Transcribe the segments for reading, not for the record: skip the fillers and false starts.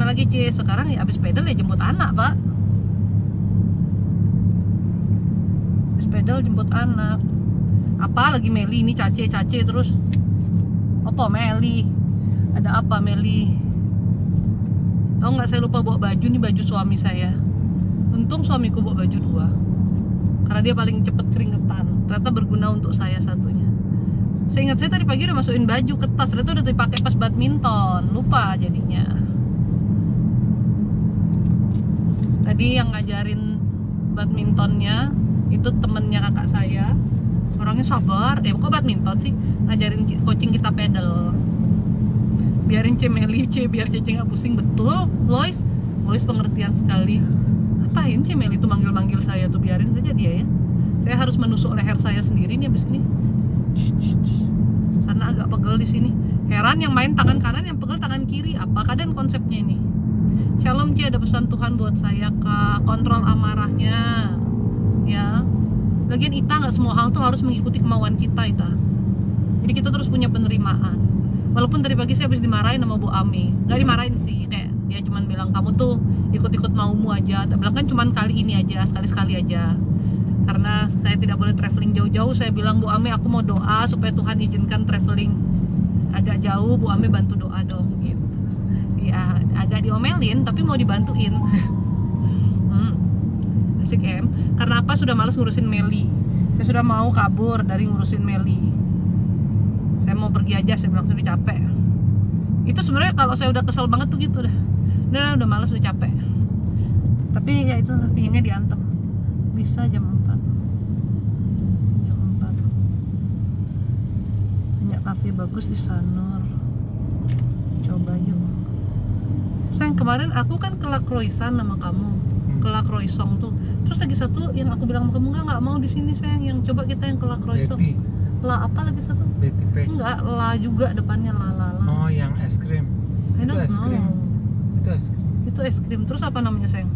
lagi C, sekarang ya abis pedal ya jemput anak pak. Abis pedal jemput anak. Apa lagi Meli ini cace terus. Apa Meli? Ada apa Meli? Tahu nggak, saya lupa bawa baju, nih baju suami saya. Untung suamiku bawa baju 2 karena dia paling cepet keringetan. Ternyata berguna untuk saya satunya. Saya ingat saya tadi pagi udah masukin baju ke tas, ternyata udah dipakai pas badminton. Lupa jadinya. Tadi yang ngajarin badmintonnya itu temennya kakak saya. Orangnya sabar, kok badminton sih? Ngajarin coaching kita pedal. Biarin Meli biar Cece nggak pusing. Betul, Lois pengertian sekali. Apain Meli itu manggil saya tuh, biarin saja dia ya. Saya harus menusuk leher saya sendiri nih abis ini. Karena agak pegel di sini. Heran yang main tangan kanan, yang pegel tangan kiri. Apa keadaan konsepnya ini? Shalom Ci, ada pesan Tuhan buat saya Kak. Kontrol amarahnya. Ya. Lagian Ita nggak semua hal tuh harus mengikuti kemauan kita Ita. Jadi kita terus punya penerimaan. Walaupun tadi pagi saya habis dimarahin sama Bu Ami. Nggak dimarahin sih, kayak dia cuman bilang kamu tuh ikut-ikut maumu aja. Tak bilang kan cuman kali ini aja, sekali-sekali aja. Karena saya tidak boleh traveling jauh-jauh, saya bilang Bu Ami aku mau doa supaya Tuhan izinkan traveling agak jauh. Bu Ami bantu doa dong gitu. Ya agak diomelin tapi mau dibantuin. Asik em. Karena apa? Sudah males ngurusin Meli. Saya sudah mau kabur dari ngurusin Meli. Saya mau pergi aja, saya bilang sudah capek. Itu sebenarnya kalau saya udah kesel banget tuh gitu dah. Udah males, udah capek. Tapi ya itu pinginnya diantem. Bisa jam 4. Banyak kafe bagus di Sanur. Coba yuk. Sayang, kemarin aku kan ke La Croissant sama kamu. Ke La Croissant tuh. Terus lagi satu yang aku bilang sama kamu nggak mau di sini sayang, yang coba kita yang ke La Croissant. Betty. La apa lagi satu? Betty Page. Enggak, La juga depannya la. Oh, yang es krim. I Itu don't es krim. know. Itu es krim. Itu es krim. Terus apa namanya sayang?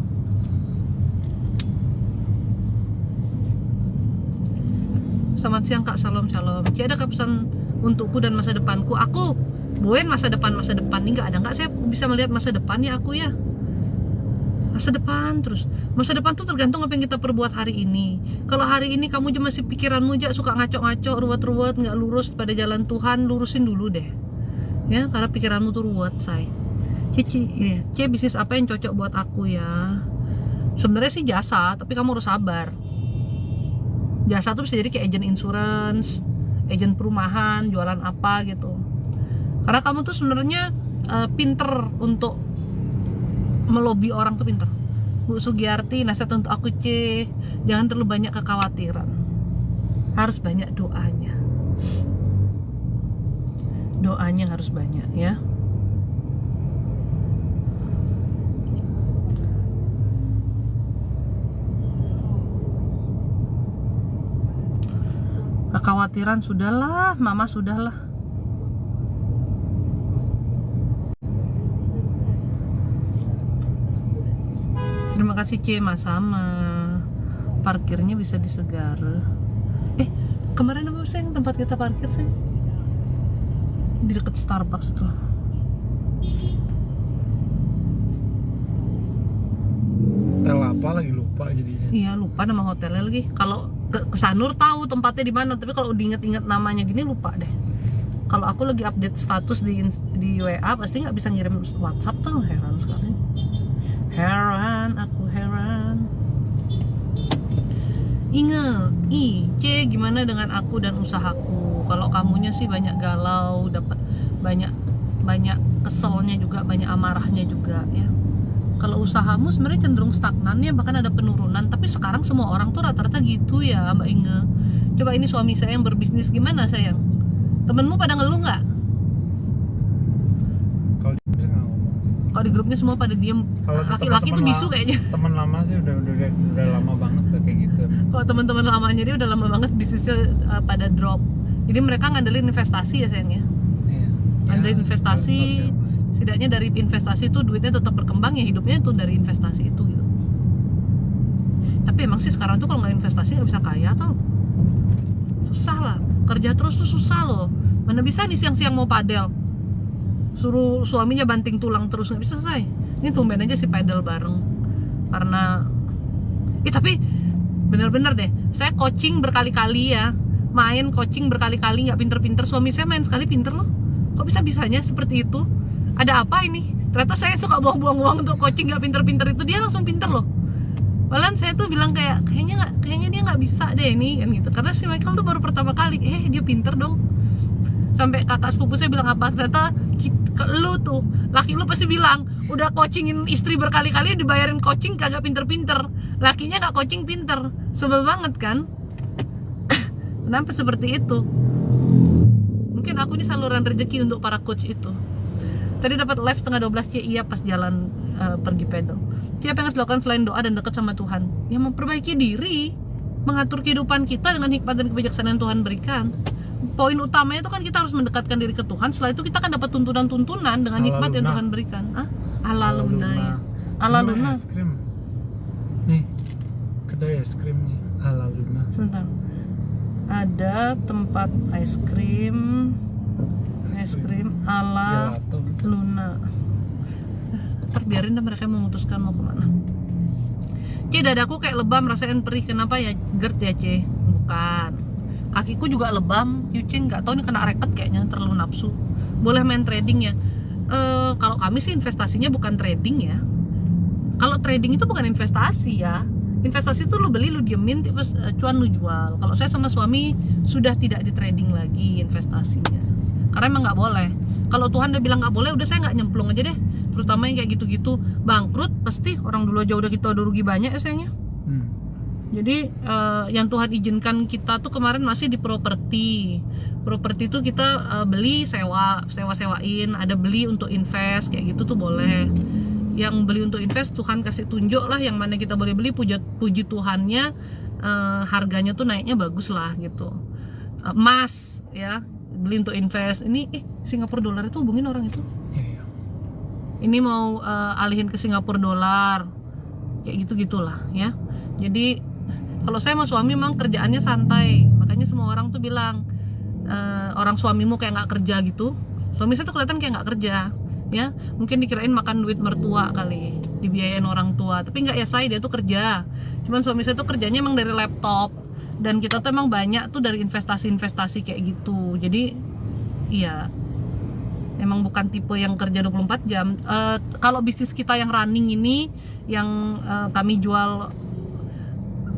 Selamat siang Kak, shalom. Ci, ada pesan untukku dan masa depanku. Aku Boen masa depan nih nggak ada. Nggak, saya bisa melihat masa depan ya aku ya. Masa depan terus. Masa depan tuh tergantung apa yang kita perbuat hari ini. Kalau hari ini kamu masih pikiranmu aja suka ngaco-ngaco, ruwet-ruwet, nggak lurus pada jalan Tuhan, lurusin dulu deh. Ya, karena pikiranmu tuh ruwet, say. Cici, ya. C, bisnis apa yang cocok buat aku ya? Sebenarnya sih jasa, tapi kamu harus sabar. Jasa tuh bisa jadi kayak agent insurance, agent perumahan, jualan apa gitu. Karena kamu tuh sebenarnya pinter untuk melobi orang tuh pinter. Bu Sugiyarti, nasihat untuk aku C, jangan terlalu banyak kekhawatiran. Harus banyak doanya. Doanya harus banyak ya. Kekhawatiran sudahlah, mama sudahlah. Terima kasih C, sama. Parkirnya bisa di Segara. Kemarin apa sih tempat kita parkir sih? Di dekat Starbucks tuh. Hotel apa lagi lupa jadinya. Iya, lupa nama hotelnya lagi. Kalau ke Sanur tahu tempatnya di mana, tapi kalau diinget-inget namanya gini lupa deh. Kalau aku lagi update status di WA pasti nggak bisa ngirim WhatsApp tuh, heran sekali. Aku heran. Ingat, C, gimana dengan aku dan usahaku? Kalau kamunya sih banyak galau, dapat banyak keselnya juga, banyak amarahnya juga ya. Kalau usahamu sebenarnya cenderung stagnan ya, bahkan ada penurunan. Tapi sekarang semua orang tuh rata-rata gitu ya Mbak Inge. Coba ini suami saya yang berbisnis gimana sayang? Temenmu pada ngeluh nggak? Kalau di grupnya semua pada diem. Laki-laki tuh bisu kayaknya. Teman lama sih udah lama banget kayak gitu. Kalau teman-teman lamanya dia udah lama banget bisnisnya pada drop. Jadi mereka ngandelin investasi ya sayangnya. Iya. Ngandelin investasi. Setidaknya dari investasi itu duitnya tetap berkembang ya, hidupnya itu dari investasi itu gitu. Tapi emang sih sekarang tuh kalau nggak investasi nggak bisa kaya tau. Susah lah, kerja terus tuh susah loh. Mana bisa nih siang-siang mau padel, suruh suaminya banting tulang terus, nggak bisa selesai. Ini tumben aja si pedal bareng. Karena tapi bener-bener deh, saya coaching berkali-kali ya, main coaching berkali-kali nggak pinter-pinter. Suami saya main sekali pinter loh. Kok bisa-bisanya seperti itu? Ada apa ini? Ternyata saya suka buang-buang uang untuk coaching nggak pinter-pinter itu, dia langsung pinter loh. Malahan saya tuh bilang kayaknya dia nggak bisa deh ini kan gitu. Karena si Michael tuh baru pertama kali, dia pinter dong. Sampai kakak sepupu saya bilang apa? Ternyata lu tuh, laki lu pasti bilang udah coachingin istri berkali-kali dibayarin coaching kagak pinter-pinter. Lakinya nggak coaching pinter, sebel banget kan? Kenapa seperti itu? Mungkin aku ini saluran rezeki untuk para coach itu. Tadi dapat live setengah 12 iya pas jalan pergi pedal. Siapa yang harus dilakukan selain doa dan dekat sama Tuhan? Ya memperbaiki diri, mengatur kehidupan kita dengan hikmat dan kebijaksanaan Tuhan berikan. Poin utamanya itu kan kita harus mendekatkan diri ke Tuhan. Setelah itu kita akan dapat tuntunan-tuntunan dengan hikmat yang Tuhan berikan. Ala Luna ya. Ala Luna. Es krim. Nih, kedai es krim nih, Ala Luna. Sebentar. Ada tempat es krim ala Gelato. Luna. Terbiarin dah mereka memutuskan mau kemana. Dadaku kayak lebam, rasain perih. Kenapa ya? GERD ya bukan. Kakiku juga lebam, nggak tahu nih kena reket kayaknya, terlalu nafsu. Boleh main trading ya? Kalau kami sih investasinya bukan trading ya. Kalau trading itu bukan investasi ya. Investasi itu lu beli, lu diemin, terus cuan lu jual. Kalau saya sama suami sudah tidak di trading lagi investasinya, karena emang nggak boleh. Kalau Tuhan udah bilang nggak boleh, udah saya nggak nyemplung aja deh. Terutama yang kayak gitu-gitu, bangkrut pasti orang dulu aja udah kita udah rugi banyak ya sayangnya. Jadi yang Tuhan izinkan kita tuh kemarin masih di properti. Properti itu kita beli, sewa-sewain, ada beli untuk invest kayak gitu tuh boleh. Yang beli untuk invest Tuhan kasih tunjuk lah yang mana kita boleh beli, puji Tuhannya harganya tuh naiknya bagus lah gitu. Emas ya, beli untuk invest. Ini Singapura dolar itu hubungin orang itu. Ini mau alihin ke Singapura dolar. Kayak gitu-gitulah ya. Jadi kalau saya sama suami memang kerjaannya santai. Makanya semua orang tuh bilang orang suamimu kayak nggak kerja gitu. Suami saya tuh kelihatan kayak nggak kerja ya, mungkin dikirain makan duit mertua kali, dibiayain orang tua, tapi nggak ya saya, dia tuh kerja. Cuman suami saya tuh kerjanya emang dari laptop, dan kita tuh emang banyak tuh dari investasi kayak gitu. Jadi iya, emang bukan tipe yang kerja 24 jam. Kalau bisnis kita yang running ini, yang kami jual,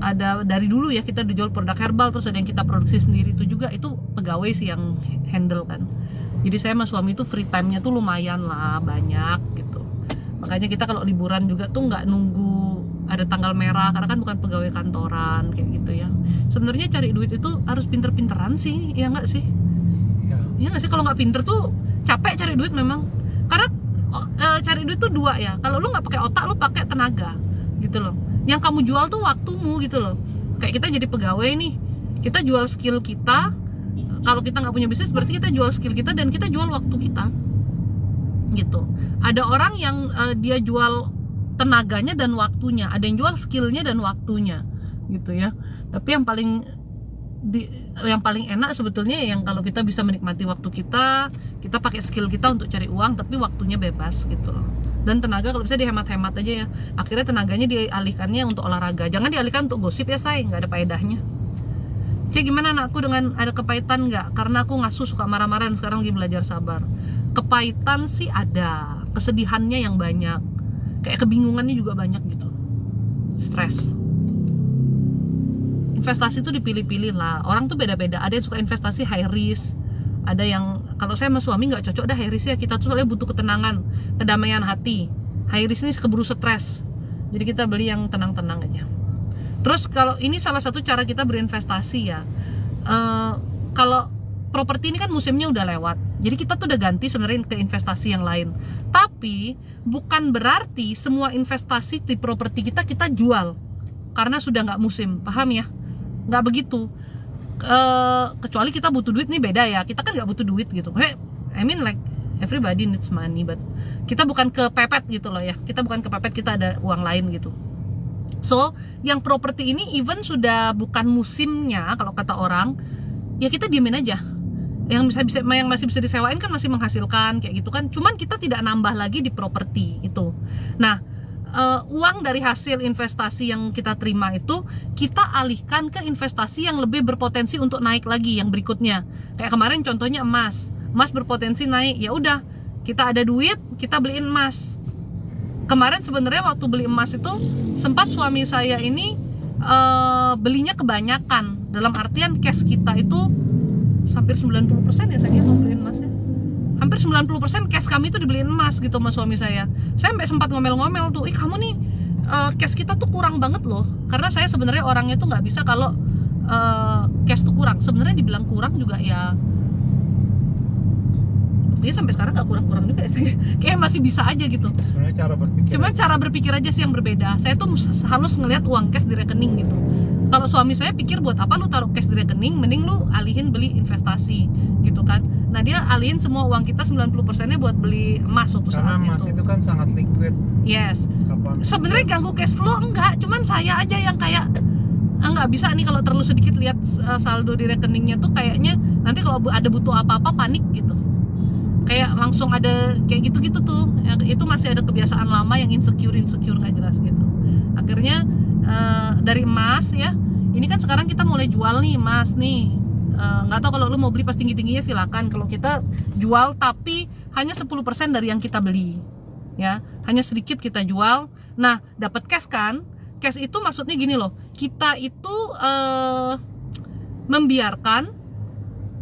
ada dari dulu ya, kita dijual produk herbal, terus ada yang kita produksi sendiri, itu juga itu pegawai sih yang handle kan. Jadi saya sama suami tuh free time-nya tuh lumayan lah, banyak gitu. Makanya kita kalau liburan juga tuh nggak nunggu ada tanggal merah, karena kan bukan pegawai kantoran kayak gitu ya. Sebenarnya cari duit itu harus pinter-pinteran sih, ya nggak sih? Ya nggak sih, kalau nggak pinter tuh capek cari duit memang. Karena cari duit tuh dua ya. Kalau lu nggak pakai otak, lu pakai tenaga gitu loh. Yang kamu jual tuh waktumu gitu loh. Kayak kita jadi pegawai nih, kita jual skill kita. Kalau kita nggak punya bisnis, berarti kita jual skill kita dan kita jual waktu kita gitu. Ada orang yang dia jual tenaganya dan waktunya, ada yang jual skillnya dan waktunya gitu ya. Tapi yang paling enak sebetulnya yang kalau kita bisa menikmati waktu kita pakai skill kita untuk cari uang, tapi waktunya bebas gitu loh. Dan tenaga kalau bisa dihemat-hemat aja ya. Akhirnya tenaganya dialihkannya untuk olahraga, jangan dialihkan untuk gosip ya say, nggak ada faedahnya. Gimana anakku dengan ada kepahitan nggak? Karena aku ngasuh suka marah-marah dan sekarang lagi belajar sabar. Kepahitan sih ada, kesedihannya yang banyak, kayak kebingungannya juga banyak gitu, stres. Investasi tuh dipilih-pilih lah, orang tuh beda-beda. Ada yang suka investasi high risk, ada yang, kalau saya sama suami nggak cocok dah high risk ya, kita tuh soalnya butuh ketenangan, kedamaian hati. High risk ini keburu stres, jadi kita beli yang tenang-tenang aja. Terus kalau ini salah satu cara kita berinvestasi ya, kalau properti ini kan musimnya udah lewat, jadi kita tuh udah ganti sebenarnya ke investasi yang lain. Tapi bukan berarti semua investasi di properti kita jual karena sudah nggak musim, paham ya? Nggak begitu. Kecuali kita butuh duit nih, beda ya. Kita kan nggak butuh duit gitu. I mean like everybody needs money, but kita bukan kepepet gitu loh ya. Kita bukan kepepet, kita ada uang lain gitu. So, yang properti ini even sudah bukan musimnya kalau kata orang, ya kita diemin aja. yang masih bisa disewain kan masih menghasilkan kayak gitu kan. Cuman kita tidak nambah lagi di properti itu. Nah, uang dari hasil investasi yang kita terima itu kita alihkan ke investasi yang lebih berpotensi untuk naik lagi yang berikutnya. Kayak kemarin contohnya emas berpotensi naik, ya udah kita ada duit, kita beliin emas. Kemarin sebenarnya waktu beli emas itu sempat suami saya ini belinya kebanyakan, dalam artian cash kita itu hampir 90% ya sayangnya kalau beliin emasnya. Hampir 90% cash kami itu dibeliin emas gitu sama suami saya. Saya sampai sempat ngomel-ngomel tuh, kamu nih cash kita tuh kurang banget loh. Karena saya sebenarnya orangnya tuh nggak bisa kalau cash tuh kurang. Sebenarnya dibilang kurang juga ya, buktinya sampai sekarang nggak kurang-kurang juga ya. Kayak masih bisa aja gitu. Sebenarnya cara berpikir. Cuman cara berpikir aja sih yang berbeda. Saya tuh harus ngelihat uang cash di rekening gitu. Kalau suami saya pikir buat apa lu taruh cash di rekening, mending lu alihin beli investasi gitu kan. Nah dia alihin semua uang kita 90%-nya buat beli emas waktu karena saat emas itu kan sangat liquid. Yes. Sebenarnya ganggu cash flow enggak, cuman saya aja yang kayak nggak bisa nih kalau terlalu sedikit lihat saldo di rekeningnya tuh kayaknya nanti kalau ada butuh apa-apa panik gitu. Kayak langsung ada kayak gitu-gitu tuh. Itu masih ada kebiasaan lama yang insecure nggak jelas gitu. Akhirnya dari emas ya, ini kan sekarang kita mulai jual nih emas nih. Nggak tahu kalau lu mau beli pas tinggi-tingginya silakan. Kalau kita jual tapi hanya 10% dari yang kita beli, ya hanya sedikit kita jual. Nah dapat cash kan? Cash itu maksudnya gini loh, kita itu membiarkan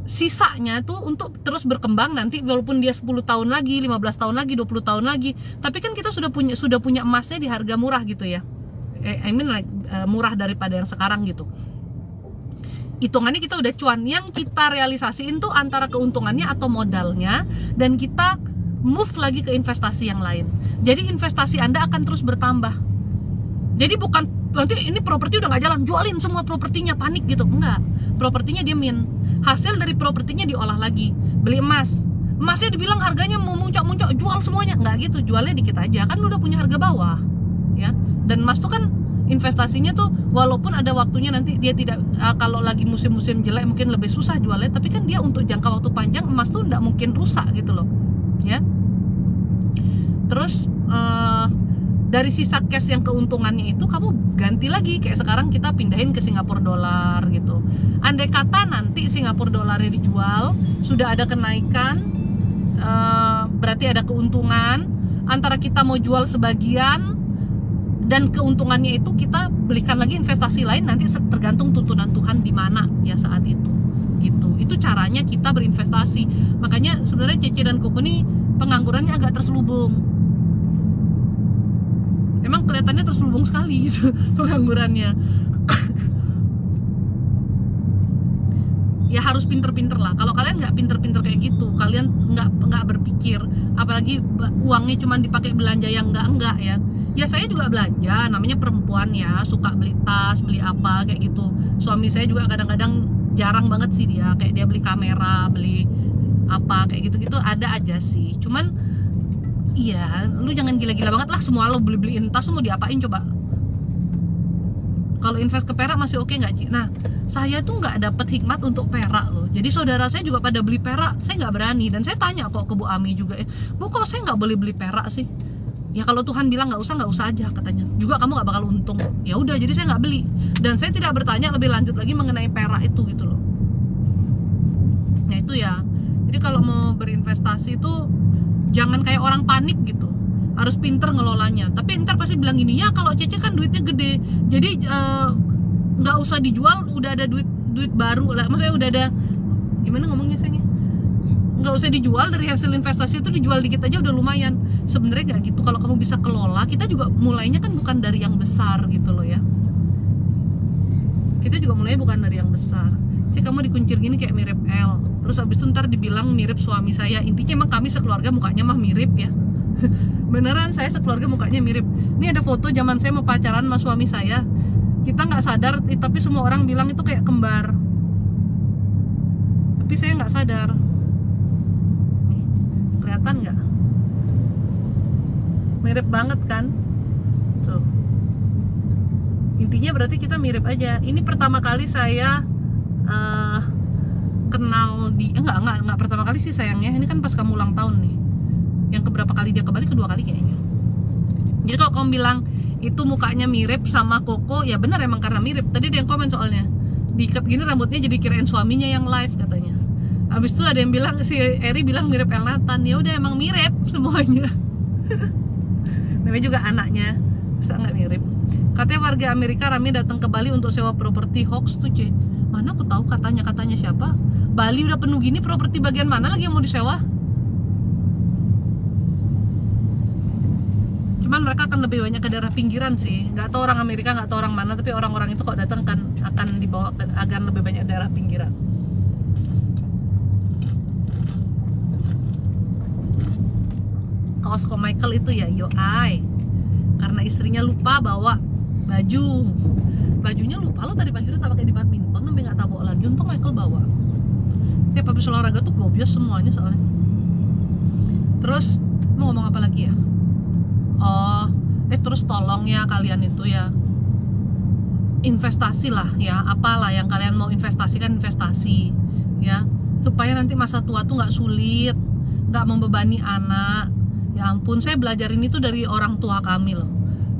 sisanya tuh untuk terus berkembang nanti, walaupun dia 10 tahun lagi, 15 tahun lagi, 20 tahun lagi, tapi kan kita sudah punya emasnya di harga murah gitu ya. I mean like murah daripada yang sekarang gitu. Hitungannya kita udah cuan. Yang kita realisasiin tuh antara keuntungannya atau modalnya, dan kita move lagi ke investasi yang lain. Jadi investasi Anda akan terus bertambah. Jadi bukan nanti ini properti udah nggak jalan, jualin semua propertinya, panik gitu. Enggak, propertinya diemin. Hasil dari propertinya diolah lagi. Beli emas, emasnya dibilang harganya mau muncak-muncak, jual semuanya. Enggak gitu, jualnya dikit aja, kan lu udah punya harga bawah ya. Dan emas tuh kan investasinya tuh walaupun ada waktunya nanti dia tidak kalau lagi musim-musim jelek mungkin lebih susah jualnya, tapi kan dia untuk jangka waktu panjang emas tuh nggak mungkin rusak gitu loh ya. Terus dari sisa cash yang keuntungannya itu kamu ganti lagi, kayak sekarang kita pindahin ke Singapura dolar gitu. Andai kata nanti Singapura dolarnya dijual, sudah ada kenaikan, berarti ada keuntungan. Antara kita mau jual sebagian dan keuntungannya itu kita belikan lagi investasi lain, nanti tergantung tuntunan Tuhan di mana ya saat itu gitu. Itu caranya kita berinvestasi. Makanya sebenarnya Cece dan Koko nih penganggurannya agak terselubung. Emang kelihatannya terselubung sekali gitu penganggurannya. Ya harus pinter-pinter lah. Kalau kalian nggak pinter-pinter kayak gitu, kalian nggak berpikir, apalagi uangnya cuma dipakai belanja yang enggak ya. Ya saya juga belanja, namanya perempuan ya, suka beli tas, beli apa kayak gitu. Suami saya juga kadang-kadang jarang banget sih dia, kayak dia beli kamera, beli apa kayak gitu-gitu ada aja sih. Cuman iya, lu jangan gila-gila banget lah semua lo beli-beliin tas, lu mau diapain coba? Kalau invest ke perak masih oke nggak Ci? Nah, saya tuh nggak dapet hikmat untuk perak loh. Jadi saudara saya juga pada beli perak, saya nggak berani. Dan saya tanya kok ke Bu Ami juga, Bu kok saya nggak boleh beli perak sih? Ya kalau Tuhan bilang nggak usah aja katanya. Juga kamu nggak bakal untung. Ya udah, jadi saya nggak beli. Dan saya tidak bertanya lebih lanjut lagi mengenai perak itu gitu loh. Nah itu ya. Jadi kalau mau berinvestasi itu jangan kayak orang panik gitu, harus pinter ngelolanya. Tapi ntar pasti bilang gini, ya kalau Cece kan duitnya gede, jadi nggak usah dijual, udah ada duit baru lah. Maksudnya udah ada, gimana ngomongnya sayangnya, nggak usah dijual, dari hasil investasi itu dijual dikit aja udah lumayan. Sebenarnya nggak gitu. Kalau kamu bisa kelola, kita juga mulainya kan bukan dari yang besar gitu loh ya. Kita juga mulainya bukan dari yang besar. Cek kamu dikuncir gini kayak mirip L, terus abis itu ntar dibilang mirip suami saya. Intinya emang kami sekeluarga mukanya mah mirip ya. Beneran saya sekeluarga mukanya mirip. Ini ada foto zaman saya mau pacaran sama suami saya. Kita nggak sadar, tapi semua orang bilang itu kayak kembar. Tapi saya nggak sadar. Nih, kelihatan nggak? Mirip banget kan? Tuh. Intinya berarti kita mirip aja. Ini pertama kali saya kenal di enggak pertama kali sih sayangnya, ini kan pas kamu ulang tahun nih. Yang keberapa kali dia ke Bali, kedua kali kayaknya. Jadi kalau kamu bilang itu mukanya mirip sama Koko, ya benar emang karena mirip. Tadi ada yang komen soalnya, diikat gini rambutnya jadi kirain suaminya yang live katanya. Habis itu ada yang bilang, si Eri bilang mirip Elnatan. Ya udah emang mirip semuanya. Namanya juga anaknya, bisa nggak mirip. Katanya warga Amerika rame datang ke Bali untuk sewa properti. Hoax tuh C. Mana aku tahu katanya siapa. Bali udah penuh gini, properti bagian mana lagi yang mau disewa? Cuman mereka akan lebih banyak ke daerah pinggiran sih. Nggak tahu orang Amerika, nggak tahu orang mana, tapi orang-orang itu kalau datang kan akan dibawa ke agar lebih banyak daerah pinggiran. Kaos Michael itu ya karena istrinya lupa bawa bajunya lupa. Lo tadi pagi udah tak pakai di badminton sampai nggak tabok lagi. Untung Michael bawa. Tiap habis olahraga tuh gobios semuanya soalnya. Terus mau ngomong apa lagi ya? Terus tolong ya kalian itu ya investasi lah ya, apalah yang kalian mau investasikan investasi ya, supaya nanti masa tua tuh nggak sulit, nggak membebani anak. Ya ampun, saya belajar ini tuh dari orang tua kami loh.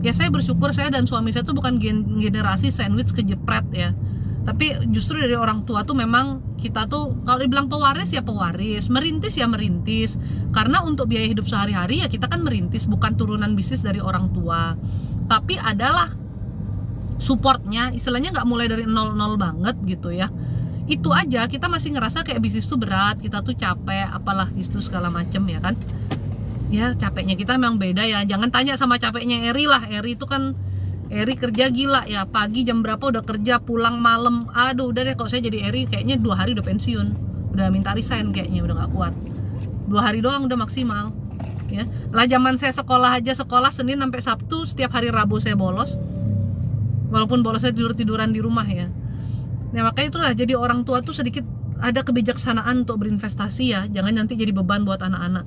Ya saya bersyukur saya dan suami saya tuh bukan generasi sandwich kejepret ya, tapi justru dari orang tua tuh memang kita tuh kalau dibilang pewaris ya pewaris, merintis ya merintis. Karena untuk biaya hidup sehari-hari ya kita kan merintis, bukan turunan bisnis dari orang tua. Tapi adalah supportnya, istilahnya nggak mulai dari nol banget gitu ya. Itu aja kita masih ngerasa kayak bisnis tuh berat, kita tuh capek, apalah gitu segala macem ya kan. Ya capeknya kita memang beda ya. Jangan tanya sama capeknya Eri lah. Eri itu kan kerja gila ya, pagi jam berapa udah kerja, pulang malam. Aduh udah deh, kalau saya jadi Eri kayaknya 2 hari udah pensiun, udah minta resign kayaknya, udah gak kuat. 2 hari doang udah maksimal ya. Lah zaman saya sekolah aja, sekolah Senin sampai Sabtu, setiap hari Rabu saya bolos, walaupun bolosnya tiduran di rumah ya. Nah makanya itulah, jadi orang tua tuh sedikit ada kebijaksanaan untuk berinvestasi ya, jangan nanti jadi beban buat anak-anak.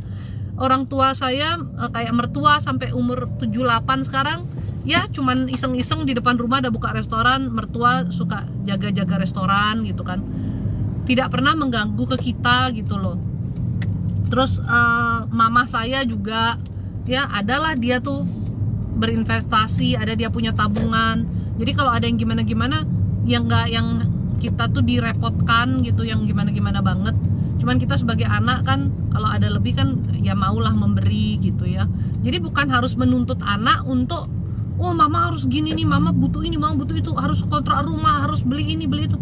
Orang tua saya kayak mertua sampai umur 78 sekarang ya cuman iseng-iseng di depan rumah ada buka restoran, mertua suka jaga-jaga restoran gitu kan, tidak pernah mengganggu ke kita gitu loh. Terus mama saya juga ya adalah dia tuh berinvestasi, ada dia punya tabungan. Jadi kalau ada yang gimana-gimana yang nggak, yang kita tuh direpotkan gitu, yang gimana-gimana banget. Cuman kita sebagai anak kan kalau ada lebih kan ya maulah memberi gitu ya. Jadi bukan harus menuntut anak untuk mama harus gini nih, mama butuh ini, mama butuh itu, harus kontrak rumah, harus beli ini beli itu.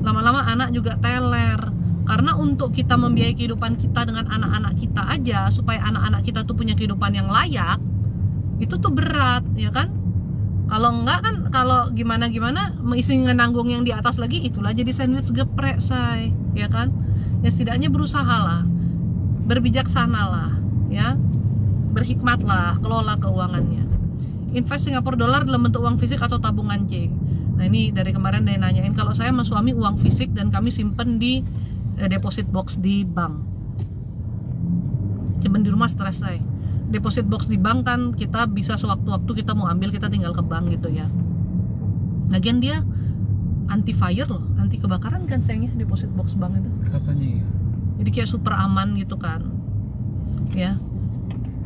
Lama-lama anak juga teler. Karena untuk kita membiayai kehidupan kita dengan anak-anak kita aja, supaya anak-anak kita tuh punya kehidupan yang layak, itu tuh berat ya kan. Kalau enggak kan, kalau gimana-gimana mengisi nanggung yang di atas lagi, itulah jadi sandwich geprek say ya kan. Ya setidaknya berusahalah, berbijaksanalah ya, berhikmatlah, kelola keuangannya. Invest Singapura dolar dalam bentuk uang fisik atau tabungan C. Nah ini dari kemarin dia nanyain, kalau saya sama suami uang fisik dan kami simpen di deposit box di bank. Simpen di rumah stres saya. Deposit box di bank kan kita bisa sewaktu-waktu kita mau ambil, kita tinggal ke bank gitu ya. Lagian dia anti fire loh, anti kebakaran kan sayangnya deposit box bank itu. Katanya ya. Jadi kayak super aman gitu kan. Ya.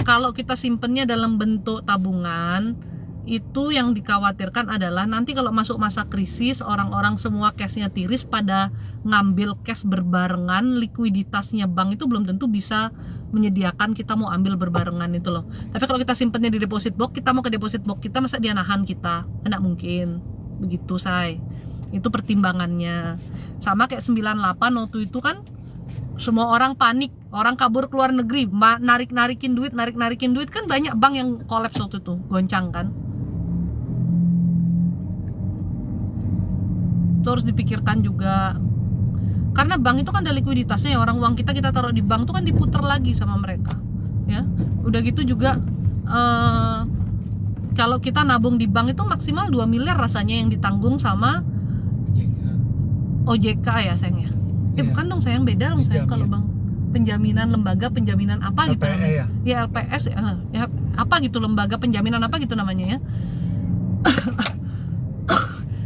Kalau kita simpennya dalam bentuk tabungan, itu yang dikhawatirkan adalah nanti kalau masuk masa krisis, orang-orang semua cashnya tiris pada ngambil cash berbarengan, likuiditasnya bank itu belum tentu bisa menyediakan kita mau ambil berbarengan itu loh. Tapi kalau kita simpennya di deposit box, kita mau ke deposit box kita, masa dia nahan kita? Enggak mungkin. Begitu say. Itu pertimbangannya. Sama kayak 98 waktu itu kan semua orang panik, orang kabur ke luar negeri, narik-narikin duit kan, banyak bank yang kolaps waktu itu, goncang kan. Itu harus dipikirkan juga. Karena bank itu kan ada likuiditasnya ya, orang uang kita taruh di bank itu kan diputer lagi sama mereka. Ya. Udah gitu juga kalau kita nabung di bank itu maksimal 2 miliar rasanya yang ditanggung sama OJK ya sayangnya. Iya. Bukan dong sayang, beda dong sayang kalau Dijamin. bang. Penjaminan, lembaga penjaminan apa gitu LPE namanya. ya? Ya LPS ya, apa gitu, lembaga penjaminan apa gitu namanya ya.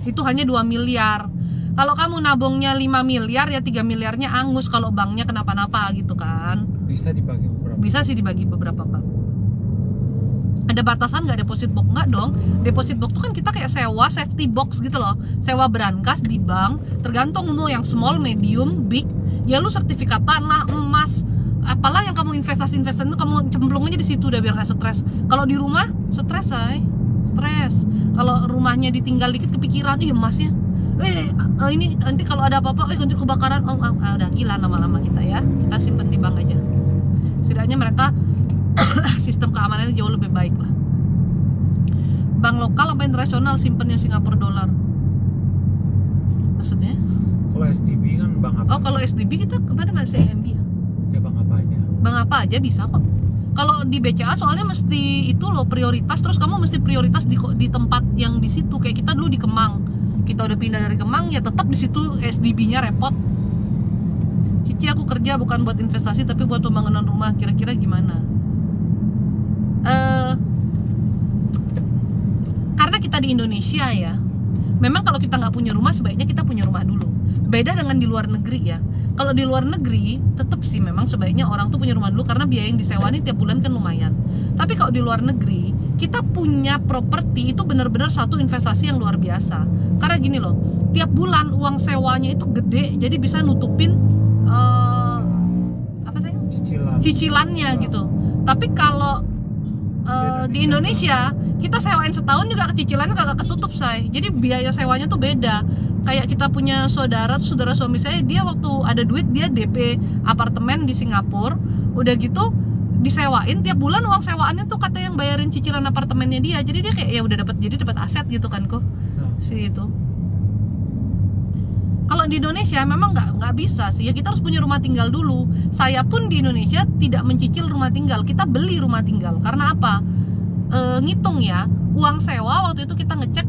Itu hanya 2 miliar. Kalau kamu nabungnya 5 miliar ya 3 miliarnya angus kalau banknya kenapa-napa gitu kan. Bisa dibagi beberapa. Bisa sih dibagi beberapa bank. Ada batasan nggak deposit box? Nggak dong. Deposit box tuh kan kita kayak sewa safety box gitu loh. Sewa brankas di bank, tergantung mau yang small, medium, big. Ya lu sertifikat tanah, emas, apalah yang kamu investasi itu kamu cemplung aja di situ udah biar nggak stres. Kalau di rumah stres, say. Stres. Kalau rumahnya ditinggal dikit kepikiran, ih emasnya. Ini nanti kalau ada apa-apa, untuk kebakaran, udah gila lama-lama kita ya. Kita simpen di bank aja. Setidaknya mereka sistem keamanannya jauh lebih baik lah. Bank lokal apa internasional simpennya Singapura dolar? Maksudnya? Kalau SDB kan bank apa? Oh, kalau SDB kita kemana masih AMB ya? Ya bank apa aja. Bank apa aja bisa kok. Kalau di BCA soalnya mesti itu loh prioritas, terus kamu mesti prioritas di tempat yang di situ. Kayak kita dulu di Kemang. Kita udah pindah dari Kemang ya tetap di situ SDB-nya repot. Cici, aku kerja bukan buat investasi tapi buat pembangunan rumah. Kira-kira gimana? Karena kita di Indonesia ya, memang kalau kita nggak punya rumah sebaiknya kita punya rumah dulu. Beda dengan di luar negeri ya. Kalau di luar negeri tetap sih memang sebaiknya orang tuh punya rumah dulu karena biaya yang disewa ini tiap bulan kan lumayan. Tapi kalau di luar negeri kita punya properti itu benar-benar satu investasi yang luar biasa. Karena gini loh, tiap bulan uang sewanya itu gede, jadi bisa nutupin apa sih? Cicilannya gitu. Tapi kalau di Indonesia kita sewain setahun juga cicilannya kagak ketutup, say. Jadi biaya sewanya tuh beda. Kayak kita punya saudara suami saya, dia waktu ada duit dia DP apartemen di Singapura, udah gitu disewain tiap bulan uang sewaannya tuh kata yang bayarin cicilan apartemennya dia. Jadi dia kayak ya udah dapat aset gitu kan kok. Si itu. Kalau di Indonesia memang nggak bisa sih ya, kita harus punya rumah tinggal dulu. Saya pun di Indonesia tidak mencicil rumah tinggal, kita beli rumah tinggal. Karena apa? Ngitung ya, uang sewa waktu itu kita ngecek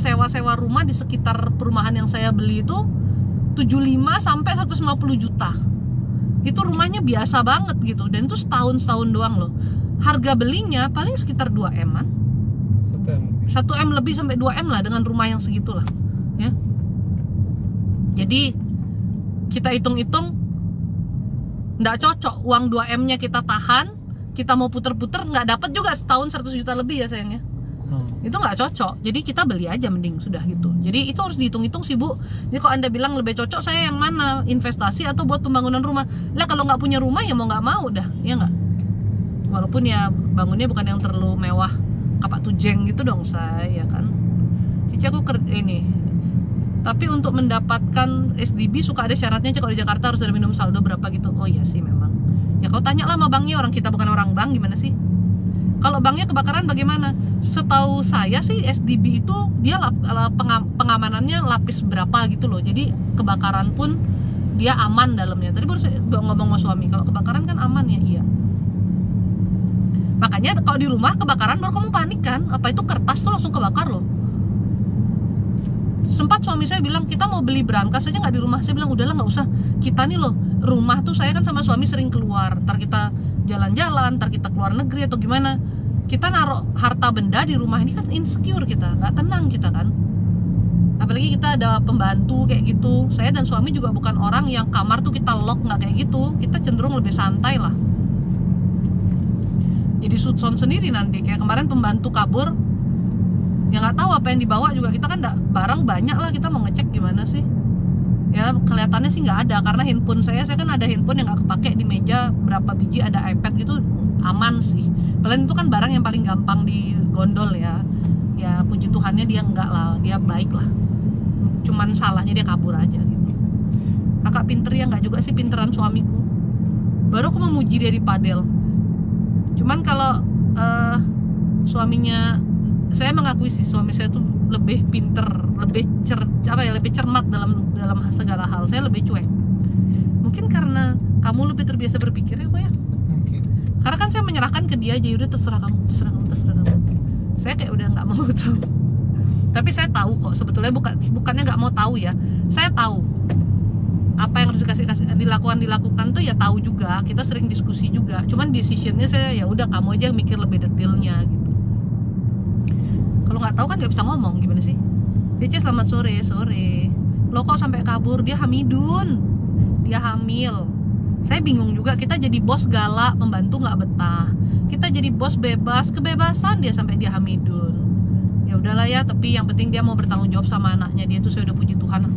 sewa-sewa rumah di sekitar perumahan yang saya beli itu 75 sampai 150 juta. Itu rumahnya biasa banget gitu, dan itu setahun doang loh. Harga belinya paling sekitar 2M-an. 1M lebih sampai 2M lah dengan rumah yang segitulah ya. Jadi kita hitung-hitung nggak cocok uang 2M-nya kita tahan, kita mau puter-puter nggak dapat juga setahun 100 juta lebih ya sayangnya. Itu nggak cocok, jadi kita beli aja mending sudah gitu. Jadi itu harus dihitung-hitung sih Bu. Jadi kalau Anda bilang lebih cocok saya yang mana, investasi atau buat pembangunan rumah, lah kalau nggak punya rumah ya mau nggak mau dah, ya nggak. Walaupun ya bangunnya bukan yang terlalu mewah kapak tujeng gitu dong saya kan. Cici aku ini. Tapi untuk mendapatkan SDB suka ada syaratnya, kalau di Jakarta harus ada minimum saldo berapa gitu. Oh iya sih memang. Ya kau tanya lah sama banknya, orang kita bukan orang bank, gimana sih? Kalau banknya kebakaran bagaimana? Setahu saya sih SDB itu dia pengamanannya lapis berapa gitu loh. Jadi kebakaran pun dia aman dalamnya. Tadi baru saya ngomong sama suami, kalau kebakaran kan aman ya, iya. Makanya kalau di rumah kebakaran baru kamu panik kan? Apa itu kertas tuh langsung kebakar loh. Sempat suami saya bilang kita mau beli brankas aja nggak di rumah. Saya bilang udahlah nggak usah. Kita nih loh rumah tuh saya kan sama suami sering keluar. Ntar kita jalan-jalan, ntar kita keluar negeri atau gimana. Kita naruh harta benda di rumah ini kan insecure kita, nggak tenang kita kan. Apalagi kita ada pembantu kayak gitu. Saya dan suami juga bukan orang yang kamar tuh kita lock, nggak kayak gitu. Kita cenderung lebih santai lah. Jadi sudson sendiri nanti kayak kemarin pembantu kabur. Ya nggak tahu apa yang dibawa juga, kita kan barang banyak lah, kita mau ngecek gimana sih ya, kelihatannya sih nggak ada karena handphone saya kan ada handphone yang nggak kepake di meja, berapa biji ada iPad gitu, aman sih. Padahal itu kan barang yang paling gampang digondol ya puji Tuhannya dia nggak lah, dia baik lah, cuman salahnya dia kabur aja gitu. Kakak pinter ya, nggak juga sih, pinteran suamiku, baru aku memuji dia di padel. Cuman kalau suaminya, saya mengakui sih suami saya tuh lebih pinter, lebih cermat dalam segala hal. Saya lebih cuek. Mungkin karena kamu lebih terbiasa berpikir ya kok ya. Mungkin. Karena kan saya menyerahkan ke dia aja, udah terserah kamu. Saya kayak udah nggak mau tahu. Tapi saya tahu kok sebetulnya bukannya nggak mau tahu ya. Saya tahu apa yang harus dilakukan tuh ya tahu juga. Kita sering diskusi juga. Cuman decisionnya saya ya udah kamu aja mikir lebih detailnya gitu. Kalau nggak tahu kan nggak bisa ngomong, gimana sih? Dece selamat sore. Lo kok sampai kabur? Dia hamidun, dia hamil. Saya bingung juga, kita jadi bos galak, pembantu nggak betah. Kita jadi bos bebas, kebebasan dia sampai dia hamidun. Ya udahlah ya, tapi yang penting dia mau bertanggung jawab sama anaknya dia, itu saya udah puji Tuhan.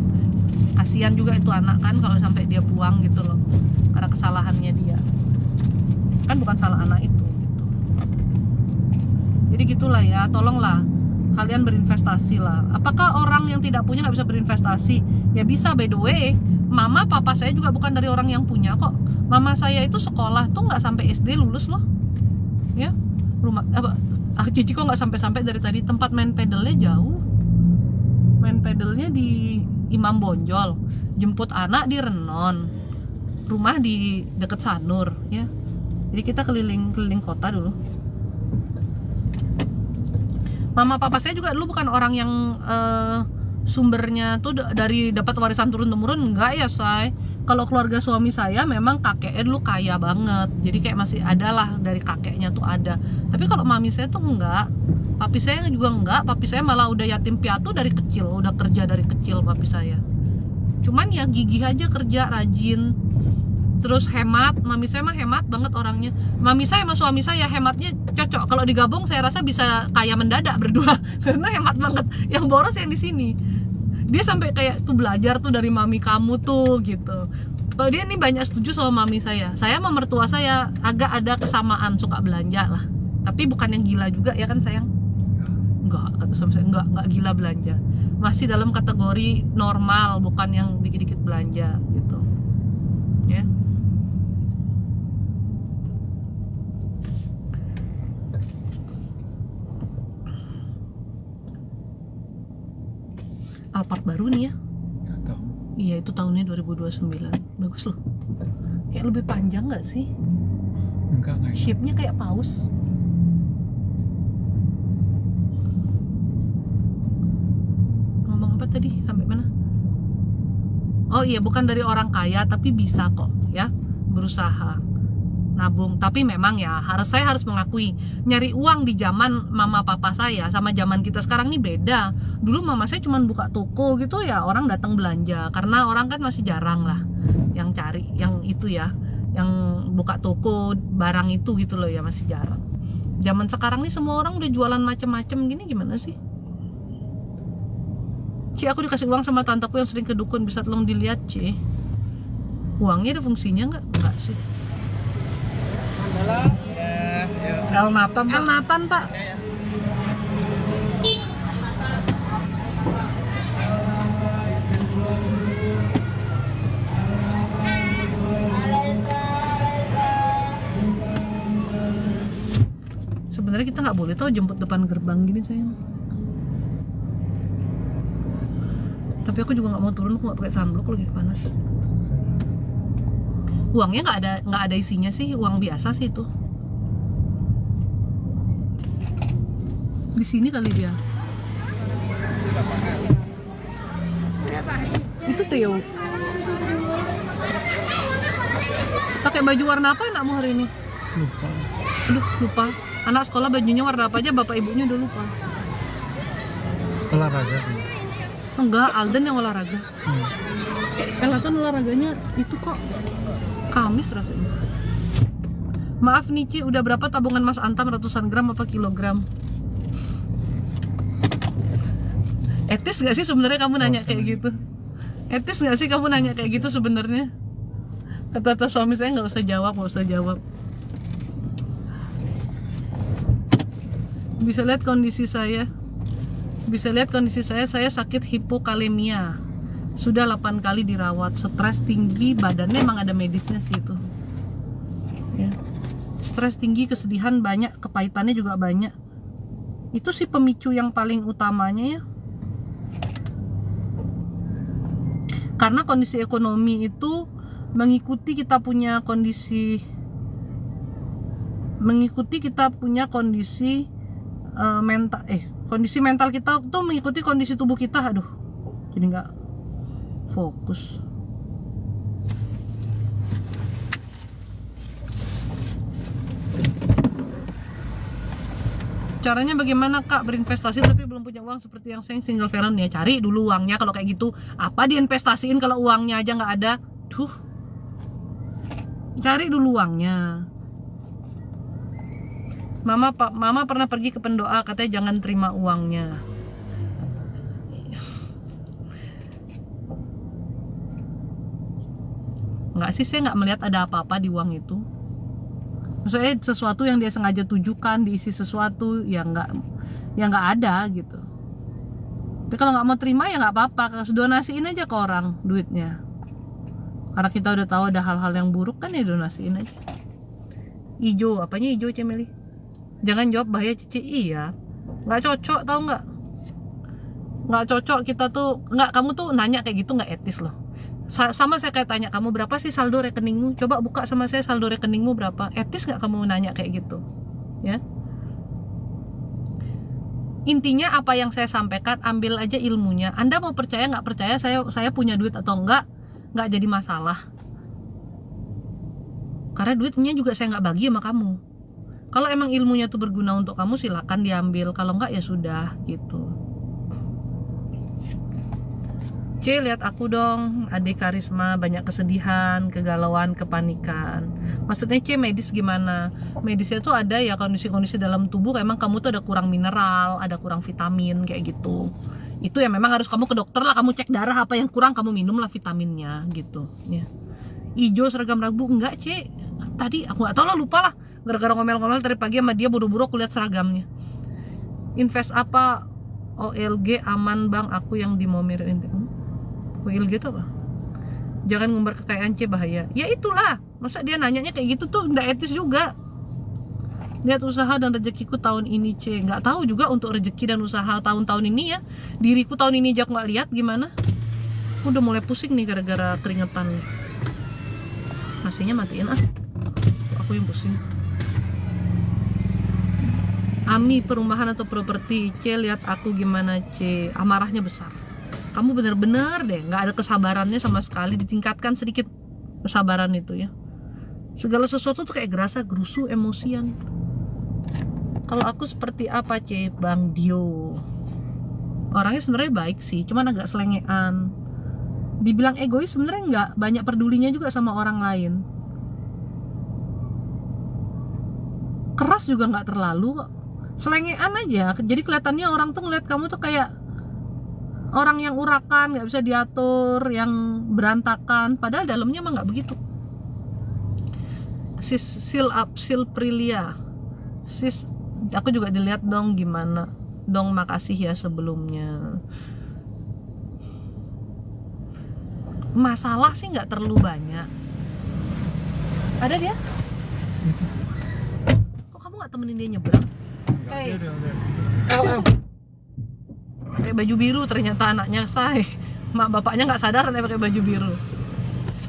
Kasihan juga itu anak kan kalau sampai dia buang gitu loh, karena kesalahannya dia. Kan bukan salah anak itu gitu. Jadi gitulah ya, tolonglah kalian berinvestasi lah. Apakah orang yang tidak punya nggak bisa berinvestasi? Ya bisa, by the way. Mama papa saya juga bukan dari orang yang punya kok. Mama saya itu sekolah tuh nggak sampai SD lulus loh. Ya, rumah apa? Cici kok nggak sampai dari tadi. Tempat main pedalnya jauh. Main pedalnya di Imam Bonjol. Jemput anak di Renon. Rumah di deket Sanur. Ya. Jadi kita keliling kota dulu. Mama papa saya juga dulu bukan orang yang sumbernya tuh dari dapat warisan turun-temurun, enggak ya say. Kalau keluarga suami saya memang kakeknya dulu kaya banget, jadi kayak masih ada lah dari kakeknya tuh ada. Tapi kalau mami saya tuh enggak, papi saya juga enggak. Papi saya malah udah yatim piatu dari kecil, udah kerja dari kecil papi saya. Cuman ya gigih aja kerja, rajin, terus hemat. Mami saya mah hemat banget orangnya. Mami saya sama suami saya hematnya cocok. Kalau digabung saya rasa bisa kaya mendadak berdua karena hemat banget. Yang boros yang di sini. Dia sampai kayak tuh belajar tuh dari mami kamu tuh gitu. Kalau dia nih banyak setuju sama mami saya. Saya sama mertua saya agak ada kesamaan, suka belanja lah. Tapi bukan yang gila juga ya kan sayang? Enggak, kata suami saya enggak gila belanja. Masih dalam kategori normal, bukan yang dikit-dikit belanja gitu. Ya. Alphard baru nih ya. Atau Iya, itu tahunnya 2029. Bagus loh. Kayak lebih panjang nggak sih? enggak Shape-nya kayak paus. Ngomong apa tadi? Sampai mana? Oh iya, bukan dari orang kaya, tapi bisa kok ya berusaha nabung. Tapi memang ya saya harus mengakui, nyari uang di zaman mama papa saya sama zaman kita sekarang ini beda. Dulu mama saya cuma buka toko gitu ya, orang datang belanja, karena orang kan masih jarang lah yang cari yang itu ya, yang buka toko barang itu gitu loh ya, masih jarang. Zaman sekarang nih semua orang udah jualan macam-macam gini, gimana sih? Aku dikasih uang sama tanteku yang sering ke dukun, bisa tolong dilihat uangnya ada fungsinya nggak sih? El Nathan El Nathan pak. Sebenarnya kita nggak boleh tau jemput depan gerbang gini sayang. Tapi aku juga nggak mau turun, aku nggak pakai sunblock lagi panas. Uangnya nggak ada isinya sih, uang biasa sih itu. Di sini kali dia. Itu Theo. Pakai baju warna apa enakmu hari ini? lupa. Aduh, lupa. Anak sekolah bajunya warna apa aja, bapak ibunya udah lupa. Olahraga sih. Enggak, Alden yang olahraga. Elatan olahraganya itu kok Kamis rasanya. Maaf Nici, udah berapa tabungan Mas Antam, ratusan gram apa kilogram? Etis gak sih sebenarnya kamu nanya kayak gitu? Etis gak sih kamu nanya kayak gitu sebenarnya? Kata suami saya nggak usah jawab. Bisa lihat kondisi saya sakit hipokalemia. Sudah 8 kali dirawat, stres tinggi, badannya emang ada medisnya sih itu. Ya. Stres tinggi, kesedihan banyak, kepahitannya juga banyak. Itu sih pemicu yang paling utamanya ya. Karena kondisi ekonomi itu mengikuti kita punya kondisi kondisi mental kita tuh mengikuti kondisi tubuh kita. Aduh, jadi nggak fokus. Caranya bagaimana kak berinvestasi tapi belum punya uang seperti yang saya single parent ya? Cari dulu uangnya. Kalau kayak gitu apa diinvestasiin kalau uangnya aja nggak ada? Tuh, cari dulu uangnya. Mama pernah pergi ke pendoa, katanya jangan terima uangnya. Nggak sih, saya nggak melihat ada apa-apa di uang itu. Maksudnya sesuatu yang dia sengaja tujukan, diisi sesuatu yang nggak ada gitu. Tapi kalau nggak mau terima ya nggak apa-apa, donasiin aja ke orang duitnya. Karena kita udah tahu ada hal-hal yang buruk kan, ya donasiin aja. Ijo, apanya ijo Cemeli? Jangan jawab bahaya Cici. Iya, nggak cocok, tau nggak? Nggak cocok kita tuh, nggak, kamu tuh nanya kayak gitu nggak etis loh. Sama saya kayak tanya, kamu berapa sih saldo rekeningmu? Coba buka sama saya, saldo rekeningmu berapa? Etis nggak kamu nanya kayak gitu? Ya. Intinya apa yang saya sampaikan, ambil aja ilmunya. Anda mau percaya nggak percaya saya punya duit atau nggak jadi masalah. Karena duitnya juga saya nggak bagi sama kamu. Kalau emang ilmunya tuh berguna untuk kamu, silakan diambil. Kalau nggak ya sudah gitu. C, lihat aku dong, adik Karisma banyak kesedihan, kegalauan, kepanikan. Maksudnya C, medis gimana? Medisnya tuh ada ya kondisi-kondisi dalam tubuh, emang kamu tuh ada kurang mineral, ada kurang vitamin kayak gitu. Itu ya memang harus kamu ke dokter lah, kamu cek darah apa yang kurang, kamu minum lah vitaminnya gitu ya. Ijo seragam ragu, enggak C, tadi aku nggak tahu lah, lupa lah, gara-gara ngomel-ngomel tadi pagi sama dia, buru-buru aku lihat seragamnya. Invest apa? OLG aman bang, aku yang di Momir. OLG itu apa? Jangan ngumbar kekayaan C, bahaya. Ya itulah, masa dia nanyanya kayak gitu tuh nggak etis juga. Lihat usaha dan rezekiku tahun ini C. Nggak tahu juga untuk rezeki dan usaha tahun-tahun ini ya. Diriku tahun ini aja aku nggak lihat gimana. Aku udah mulai pusing nih gara-gara keringetan. Nasinya matiin ah, aku yang pusing. Ami, perumahan atau properti C, lihat aku gimana C. Amarahnya besar. Kamu bener-bener deh nggak ada kesabarannya sama sekali. Ditingkatkan sedikit kesabaran itu ya. Segala sesuatu tuh kayak gerasa gerusu, emosian. Kalau aku seperti apa C? Bang Dio, orangnya sebenarnya baik sih, cuman agak selengean. Dibilang egois sebenarnya nggak, banyak pedulinya juga sama orang lain. Keras juga nggak terlalu, selengean aja. Jadi kelihatannya orang tuh ngeliat kamu tuh kayak orang yang urakan, nggak bisa diatur, yang berantakan. Padahal dalamnya emang nggak begitu. Sil Prilia, sis, aku juga dilihat dong gimana. Dong makasih ya sebelumnya. Masalah sih nggak terlalu banyak. Ada dia? Itu. Kok kamu nggak temenin dia nyebrang? Hey. Pakai baju biru ternyata anaknya say. Mak bapaknya nggak sadar dia pakai baju biru.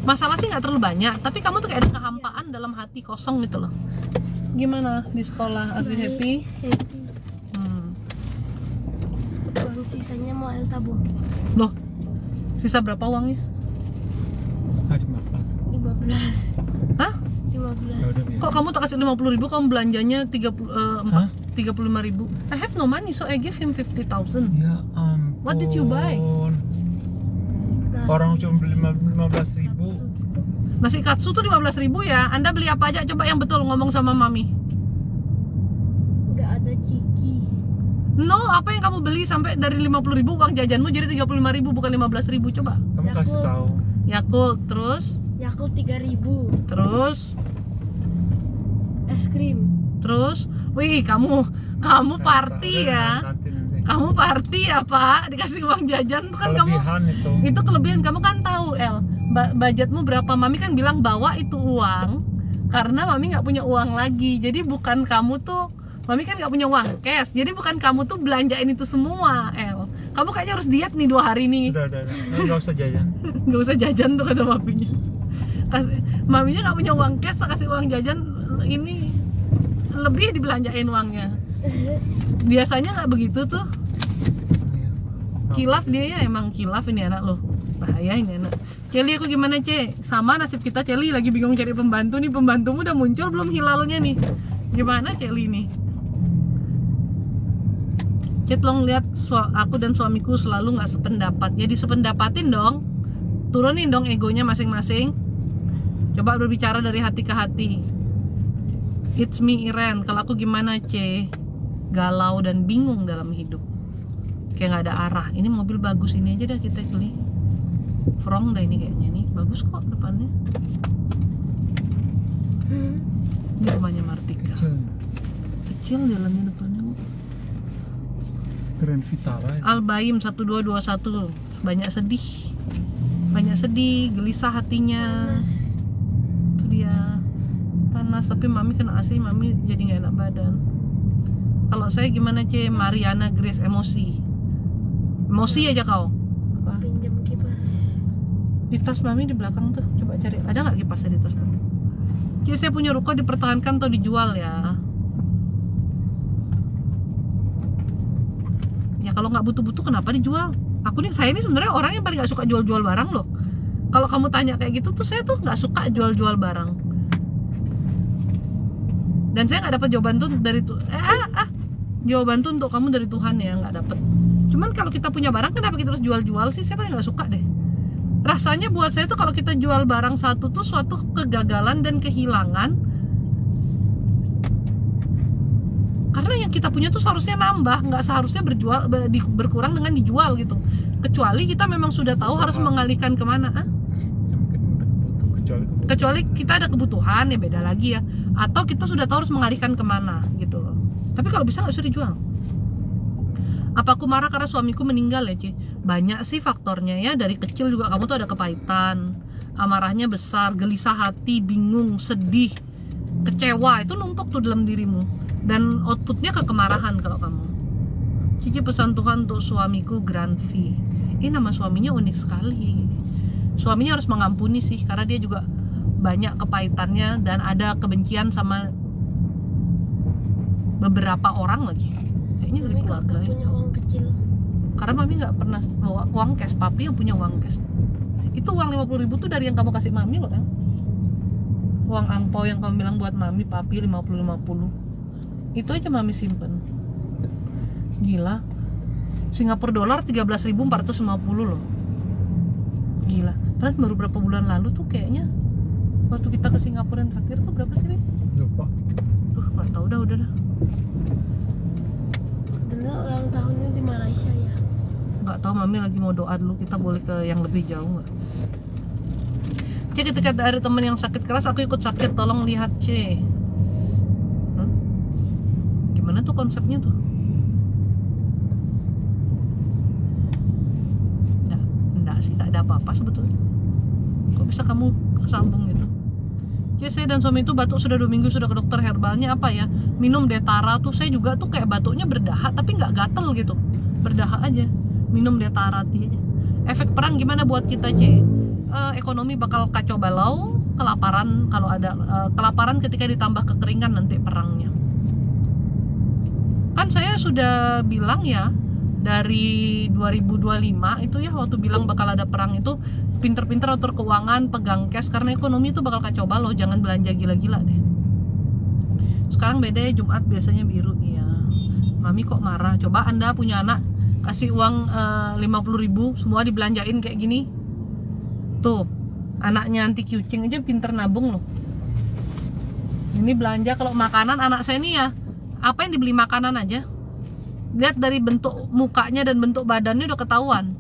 Masalah sih nggak terlalu banyak, tapi kamu tuh kayak ada kehampaan dalam hati, kosong gitu loh. Gimana di sekolah? Are you happy? Happy. Uang sisanya mau El tabung. Loh, sisa berapa uangnya? Hari makan. 15. Hah? 15. Kok kamu tak kasih 50.000, kamu belanjanya 35.000? I have no money, so I give him 50,000. Ya ampun. What did you buy? Orang cuma beli 15.000. Nasi katsu tuh 15.000 ya. Anda beli apa aja? Coba yang betul, ngomong sama mami. Nggak ada ciki. No, apa yang kamu beli sampai dari 50.000 uang jajanmu jadi 35.000 bukan 15.000? Coba. Kamu kasih Yakult. tahu. Yakult, terus Yakult 3.000. terus Es krim. terus. Wih, kamu party ya. Nanti. Kamu party ya Pak, dikasih uang jajan tuh kan kamu. Kelebihan itu Kelebihan, kamu kan tahu El, budgetmu berapa. Mami kan bilang bawa itu uang karena Mami nggak punya uang lagi. Jadi bukan kamu tuh, Mami kan nggak punya uang cash, jadi bukan kamu tuh belanjain itu semua El. Kamu kayaknya harus diet nih 2 hari nih. Udah. Nggak usah jajan. Nggak usah jajan tuh kata Maminya. Maminya nggak punya uang cash, kasih uang jajan ini lebih dibelanjain uangnya. Biasanya nggak begitu tuh. Kilaf dia ya, emang kilaf ini anak loh. Bahaya ini anak. Celi, aku gimana Ce? Sama nasib kita Celi, lagi bingung cari pembantu nih. Pembantumu udah muncul belum hilalnya nih? Gimana Celi nih? Cek tolong lihat aku dan suamiku selalu nggak sependapat. Ya disependapatin dong. Turunin dong egonya masing-masing. Coba berbicara dari hati ke hati. It's me Iren. Kalau aku gimana C? Galau dan bingung dalam hidup. Kayak nggak ada arah. Ini mobil bagus, ini aja dah kita beli. Frong dah ini kayaknya nih. Bagus kok depannya. Ini rumahnya Martika. Kecil jalannya depannya. Grand Vitara ya. Albaim 1221. Banyak sedih, gelisah hatinya. Panas. Itu dia. Panas, tapi mami kena AC, mami jadi nggak enak badan. Kalau saya gimana C? Mariana Grace emosi aja kau. Apa? Pinjam kipas. Di tas mami di belakang tuh, coba cari. Ada nggak kipasnya di tas mami? C, saya punya ruko dipertahankan atau dijual ya? Ya kalau nggak butuh-butuh kenapa dijual? Saya ini sebenarnya orang yang paling nggak suka jual-jual barang loh. Kalau kamu tanya kayak gitu tuh saya tuh nggak suka jual-jual barang. Dan saya nggak dapat jawaban tuh dari jawaban tuh untuk kamu dari Tuhan ya, nggak dapat. Cuman kalau kita punya barang kenapa kita harus jual-jual sih? Saya paling nggak suka deh. Rasanya buat saya tuh kalau kita jual barang satu tuh suatu kegagalan dan kehilangan. Karena yang kita punya tuh seharusnya nambah, nggak seharusnya berkurang dengan dijual gitu. Kecuali kita memang sudah tahu harus mengalihkan kemana. Kecuali kita ada kebutuhan ya beda lagi ya. Atau kita sudah tahu harus mengalihkan kemana gitu loh. Tapi kalau bisa nggak usah dijual. Apa aku marah karena suamiku meninggal ya Ci? Banyak sih faktornya ya. Dari kecil juga kamu tuh ada kepahitan, amarahnya besar, gelisah hati, bingung, sedih, kecewa. Itu numpuk tuh dalam dirimu. Dan outputnya ke kemarahan kalau kamu. Cici pesan Tuhan untuk suamiku Granvi. Ini nama suaminya unik sekali. Suaminya harus mengampuni sih, karena dia juga banyak kepahitannya dan ada kebencian sama beberapa orang lagi. Kayaknya dari Mami keluarga gak ya. punya uang kecil. Karena mami nggak pernah bawa uang cash, papi yang punya uang cash. Itu uang 50.000 tuh dari yang kamu kasih mami loh kan. Uang angpau yang kamu bilang buat mami, papi 50-50. Itu aja mami simpen. Gila. Singapura dolar 13.450 loh. Gila. Padahal baru berapa bulan lalu tuh kayaknya waktu kita ke Singapura yang terakhir tuh berapa sih, Bi? Lupa. Tuh, enggak tahu dah, udah dah. Tentu ulang tahunnya di Malaysia ya. Enggak tahu, mami lagi mau doa dulu, kita boleh ke yang lebih jauh enggak? C, ketika ada teman yang sakit keras, aku ikut sakit, tolong lihat C. Gimana tuh konsepnya tuh? Enggak sih, tak ada apa-apa sebetulnya. Kok bisa kamu kesambung gitu? Saya dan suami itu batuk sudah 2 minggu, sudah ke dokter. Herbalnya apa ya? Minum Detara tuh. Saya juga tuh kayak batuknya berdahak tapi nggak gatel gitu, berdahak aja. Minum Detara aja. Efek perang gimana buat kita C? Ekonomi bakal kacau balau, kelaparan kalau ada kelaparan ketika ditambah kekeringan nanti perangnya. Kan saya sudah bilang ya dari 2025 itu ya, waktu bilang bakal ada perang itu, pinter-pinter atur keuangan, pegang cash, karena ekonomi itu bakal kacau balau, jangan belanja gila-gila deh. Sekarang beda ya, Jumat biasanya biru. Iya. Mami kok marah? Coba Anda punya anak, kasih uang 50.000 semua dibelanjain kayak gini. Tuh, anaknya anti kucing aja pinter nabung loh. Ini belanja kalau makanan anak saya nih ya, apa yang dibeli makanan aja, lihat dari bentuk mukanya dan bentuk badannya udah ketahuan.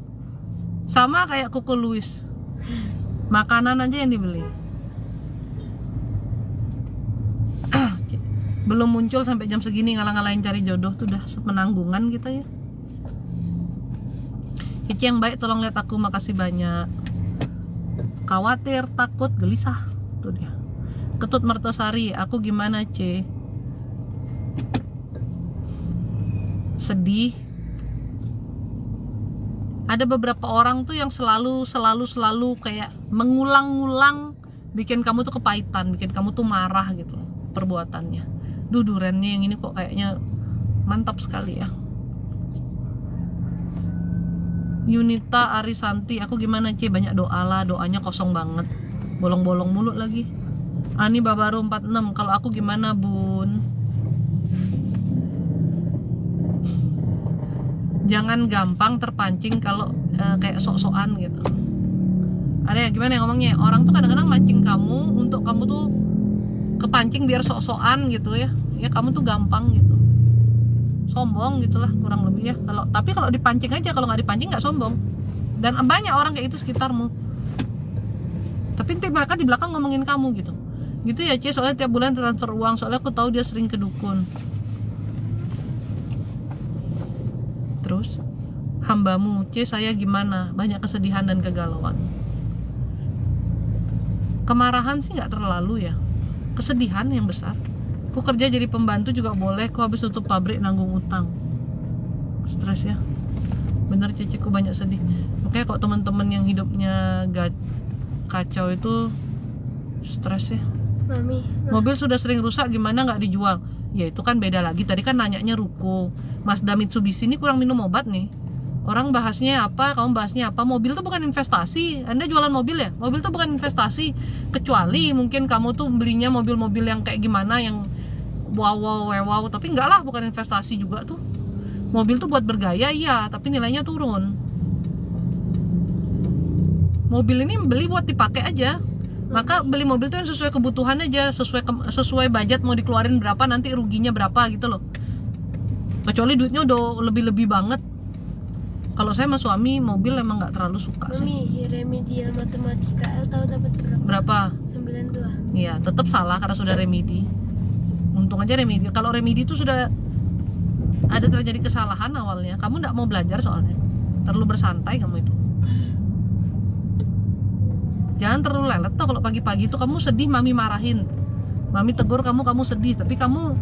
Sama kayak Koko Louis, makanan aja yang dibeli. Belum muncul sampai jam segini ngalang-ngalain cari jodoh tuh udah sepenanggungan kita ya. Cici yang baik, tolong lihat aku, makasih banyak. Khawatir, takut, gelisah, tuh dia. Ketut Mertosari, aku gimana C? Sedih. Ada beberapa orang tuh yang selalu kayak mengulang-ulang bikin kamu tuh kepahitan, bikin kamu tuh marah gitu perbuatannya. Duh, durennya yang ini kok kayaknya mantap sekali ya. Yunita Arisanti, aku gimana C? Banyak doa lah, doanya kosong banget, bolong-bolong mulut lagi. Ani Babaru 46, kalau aku gimana Bun? jangan gampang terpancing kalau kayak sok-sokan gitu. Ada ya gimana ya ngomongnya, orang tuh kadang-kadang mancing kamu untuk kamu tuh kepancing biar sok-sokan gitu ya. Ya kamu tuh gampang gitu, sombong gitulah kurang lebih ya. Tapi kalau dipancing aja, kalau nggak dipancing nggak sombong. Dan banyak orang kayak itu sekitarmu. Tapi nanti mereka di belakang ngomongin kamu gitu. Gitu ya Cie, soalnya tiap bulan transfer uang, soalnya aku tahu dia sering ke dukun. Terus hambamu Cie, saya gimana? Banyak kesedihan dan kegalauan. Kemarahan sih nggak terlalu ya. Kesedihan yang besar. Ku kerja jadi pembantu juga boleh, ku habis tutup pabrik nanggung utang. Stres ya. Bener Cece, ku banyak sedih. Makanya kok teman-teman yang hidupnya kacau itu stres ya. Mami, Mobil sudah sering rusak, gimana nggak dijual? Ya itu kan beda lagi. Tadi kan nanyanya ruko. Mazda Mitsubishi ini kurang minum obat nih. Orang bahasnya apa, kamu bahasnya apa. Mobil tuh bukan investasi. Anda jualan mobil ya? Mobil tuh bukan investasi. Kecuali mungkin kamu tuh belinya mobil-mobil yang kayak gimana, yang wow. Tapi enggak lah, bukan investasi juga tuh. Mobil tuh buat bergaya iya, tapi nilainya turun. Mobil ini beli buat dipakai aja. Maka beli mobil tuh yang sesuai kebutuhan aja, sesuai budget mau dikeluarin berapa, nanti ruginya berapa gitu loh. Kecuali duitnya udah lebih-lebih banget. Kalau saya sama suami mobil emang nggak terlalu suka sih. Mami, remedial matematika L tahu dapat berapa? Berapa? 92. Iya, tetap salah karena sudah remedi. Untung aja remedi. Kalau remedi itu sudah ada terjadi kesalahan awalnya, kamu nggak mau belajar soalnya. Terlalu bersantai kamu itu. Jangan terlalu lelet tuh kalau pagi-pagi itu kamu sedih, mami marahin. Mami tegur kamu sedih, tapi kamu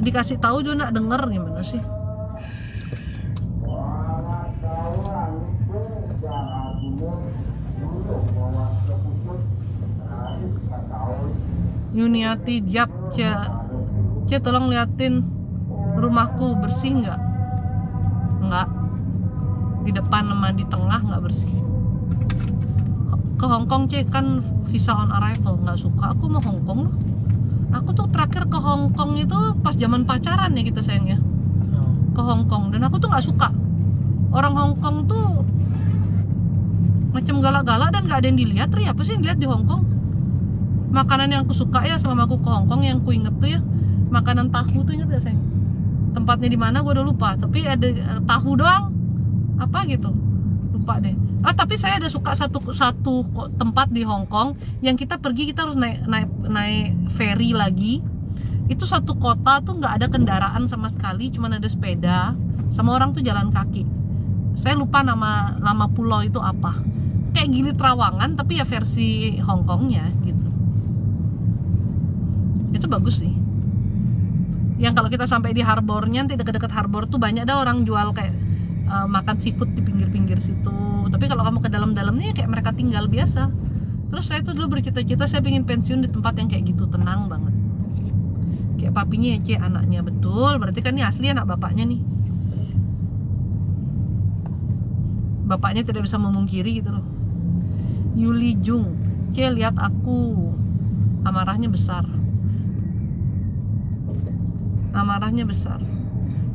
dikasih tahu juga nggak denger, gimana sih? Yuniati Jap, C tolong liatin rumahku bersih nggak? Nggak. Di depan sama di tengah nggak bersih. Ke Hongkong C kan visa on arrival, nggak suka. Aku mau Hongkong loh. Aku tuh terakhir ke Hongkong itu pas zaman pacaran ya kita sayangnya. Ke Hongkong, dan aku tuh nggak suka. Orang Hongkong tuh macam galak-galak dan nggak ada yang dilihat. Apa sih yang dilihat di Hongkong? Makanan yang aku suka ya selama aku ke Hongkong yang ku inget tuh ya makanan tahu tuh, inget gak sayang? Tempatnya di mana gue udah lupa, tapi ada tahu doang apa gitu, lupa deh. Tapi saya ada suka satu tempat di Hongkong yang kita pergi, kita harus naik ferry lagi. Itu satu kota tuh nggak ada kendaraan sama sekali, cuman ada sepeda sama orang tuh jalan kaki. Saya lupa nama pulau itu apa, kayak Gili Trawangan tapi ya versi Hongkongnya gitu. Itu bagus sih. Yang kalau kita sampai di harbornya, nanti dekat-dekat harbor tuh banyak ada orang jual kayak makan seafood di pinggir-pinggir situ. Tapi kalau kamu ke dalam-dalamnya kayak mereka tinggal biasa. Terus saya tuh dulu bercita-cita saya pengen pensiun di tempat yang kayak gitu, tenang banget. Kayak papinya ya, C anaknya, betul. Berarti kan ini asli anak bapaknya nih. Bapaknya tidak bisa memungkiri gitu loh. Yuli Jung, C lihat aku. Amarahnya besar.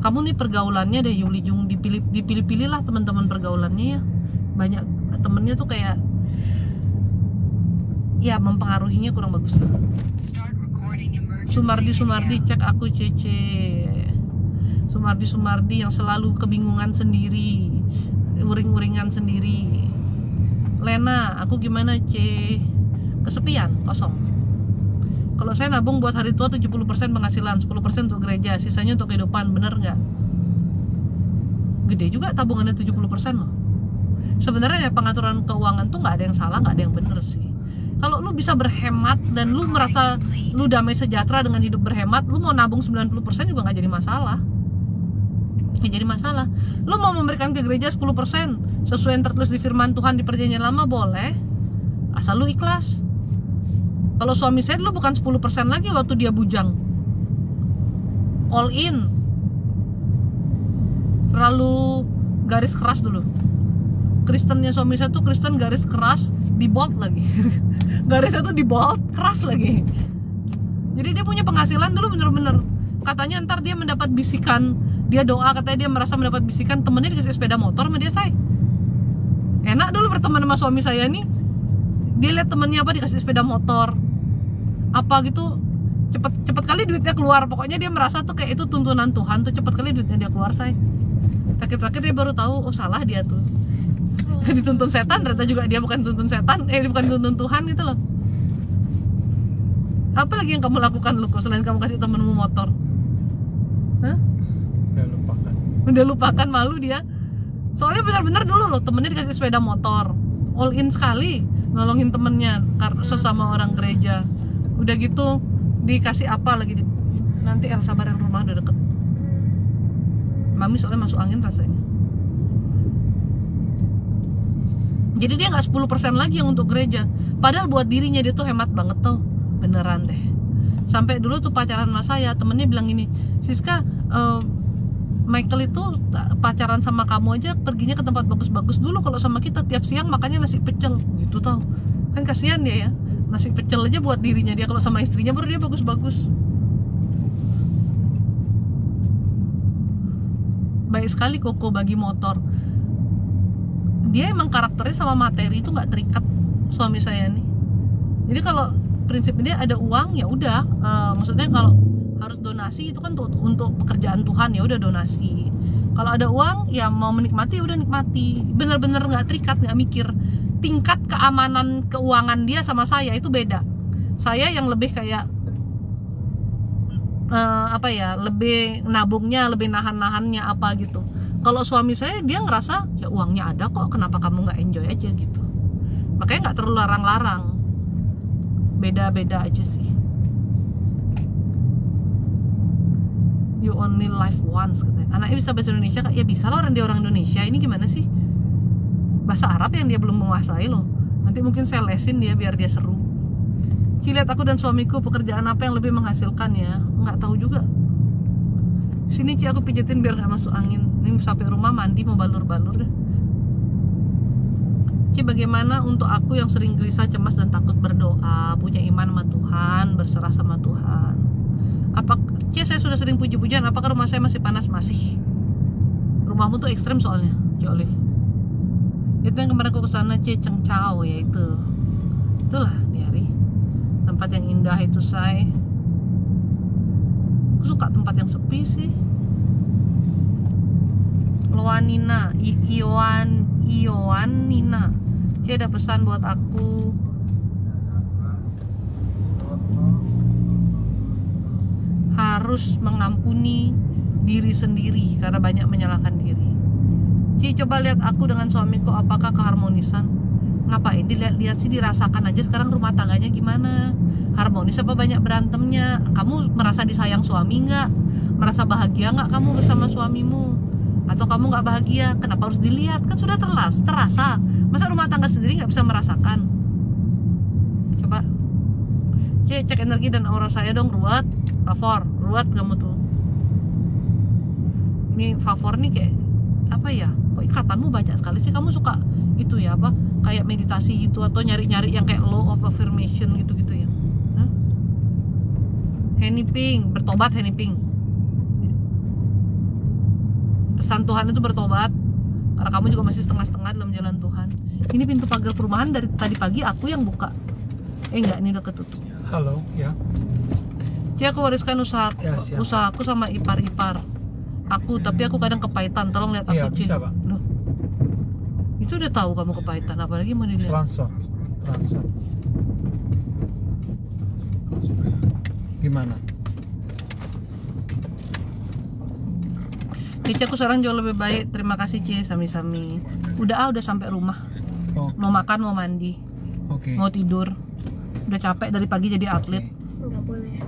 Kamu nih pergaulannya deh Yuli Jung, dipilih-pilih lah teman-teman pergaulannya ya. Banyak temennya tuh kayak ya mempengaruhinya kurang bagus. Sumardi cek aku Cece. Sumardi yang selalu kebingungan sendiri, uring-uringan sendiri. Lena, aku gimana C? Kesepian, kosong. Kalau saya nabung buat hari tua 70% penghasilan, 10% untuk gereja, sisanya untuk kehidupan, bener nggak? Gede juga tabungannya 70% loh. Sebenarnya ya pengaturan keuangan tuh nggak ada yang salah, nggak ada yang bener sih. Kalau lu bisa berhemat dan lu merasa lu damai sejahtera dengan hidup berhemat, lu mau nabung 90% juga nggak jadi masalah. Nggak jadi masalah. Lu mau memberikan ke gereja 10% sesuai yang tertulis di firman Tuhan di Perjanjian Lama, boleh, asal lu ikhlas. Kalau suami saya dulu bukan 10% lagi waktu dia bujang, all in, terlalu garis keras dulu. Kristennya suami saya tuh Kristen garis keras, di bold lagi. Garisnya tuh di bold, keras lagi. Jadi dia punya penghasilan dulu bener-bener, katanya ntar dia mendapat bisikan Dia doa, katanya dia merasa mendapat bisikan temennya dikasih sepeda motor sama dia, say. Enak dulu berteman sama suami saya nih. Dia lihat temennya apa dikasih sepeda motor apa gitu, cepet kali duitnya keluar. Pokoknya dia merasa tuh kayak itu tuntunan Tuhan tuh, cepet kali duitnya dia keluar, say. Terakhir dia baru tahu, oh salah dia tuh. Dituntun setan, ternyata juga dia bukan tuntun setan, bukan tuntun Tuhan gitu loh. Apa lagi yang kamu lakukan, Luko, selain kamu kasih temenmu motor? Hah? Udah lupakan, malu dia. Soalnya benar-benar dulu loh temennya dikasih sepeda motor, all in sekali nolongin temennya karena sesama orang gereja. Udah gitu dikasih apa lagi, nanti Elsa bareng rumah udah deket. Mami soalnya masuk angin rasanya. Jadi dia nggak 10% lagi yang untuk gereja. Padahal buat dirinya dia tuh hemat banget tuh. Beneran deh. Sampai dulu tuh pacaran sama saya, temennya bilang gini, Siska, Michael itu pacaran sama kamu aja perginya ke tempat bagus-bagus dulu. Kalau sama kita tiap siang makannya nasi pecel gitu tau. Kan kasihan dia ya, nasi pecel aja buat dirinya dia. Kalau sama istrinya baru dia bagus-bagus. Baik sekali Koko bagi motor. Dia emang karakternya sama materi itu nggak terikat, suami saya nih. Jadi kalau prinsipnya dia ada uang ya udah, maksudnya kalau harus donasi itu kan untuk pekerjaan Tuhan ya udah donasi. Kalau ada uang ya mau menikmati ya udah nikmati. Bener-bener nggak terikat, nggak mikir. Tingkat keamanan keuangan dia sama saya itu beda. Saya yang lebih kayak lebih nabungnya, lebih nahan-nahannya apa gitu. Kalau suami saya dia ngerasa ya uangnya ada kok, kenapa kamu nggak enjoy aja gitu. Makanya nggak terlalu larang-larang. Beda-beda aja sih. You only live once katanya. Anaknya bisa bahasa Indonesia kak? Ya bisa lah, dia orang Indonesia. Ini gimana sih? Bahasa Arab yang dia belum menguasai loh. Nanti mungkin saya lesin dia biar dia seru. Lihat aku dan suamiku pekerjaan apa yang lebih menghasilkan ya? Nggak tahu juga. Sini Ci, aku pijetin biar nggak masuk angin. Ini sampai rumah mandi mau balur-balur deh. Ci, bagaimana untuk aku yang sering gelisah, cemas dan takut berdoa, punya iman sama Tuhan, berserah sama Tuhan? Ci, saya sudah sering puji-pujian, apakah rumah saya masih panas? Masih. Rumahmu tuh ekstrem soalnya, Ci Olive. Itu yang kemarin aku kesana, Ci, Cengcao ya itu. Itulah Diari. Tempat yang indah itu, say. Aku suka tempat yang sepi sih. Loanina, Ioanina. Dia ada pesan buat aku. Harus mengampuni diri sendiri karena banyak menyalahkan diri. Ci, coba lihat aku dengan suamiku, apakah keharmonisan? Ngapain dilihat-lihat sih, dirasakan aja sekarang rumah tangganya gimana. Harmonis apa banyak berantemnya? Kamu merasa disayang suami nggak? Merasa bahagia nggak kamu bersama suamimu? Atau kamu nggak bahagia? Kenapa harus dilihat? Kan sudah terasa. Masa rumah tangga sendiri nggak bisa merasakan? Coba cek energi dan aura saya dong, Ruat. Favor, Ruat kamu tuh. Ini favor nih kayak apa ya? Kok ikatanmu banyak sekali sih? Kamu suka itu ya apa? Kayak meditasi gitu atau nyari-nyari yang kayak law of affirmation gitu-gitu ya? Henny Ping, bertobat Henny Ping. Pesan Tuhan itu bertobat. Karena kamu juga masih setengah-setengah dalam jalan Tuhan. Ini pintu pagar perumahan dari tadi pagi aku yang buka. Enggak, ini udah ketutup. Halo, ya. Ci, aku wariskan usahaku sama ipar-ipar aku, tapi aku kadang kepahitan. Tolong lihat aku, Iya, Ci. bisa, Pak. Loh. Itu udah tahu kamu kepahitan, apalagi mau dilihat. Transfer. Gimana? Ci, aku sekarang jauh lebih baik. Terima kasih Ci, sami-sami. Udah sampai rumah. Oh, Mau makan, mau mandi, oke. mau tidur. Udah capek dari pagi jadi atlet. Nggak boleh.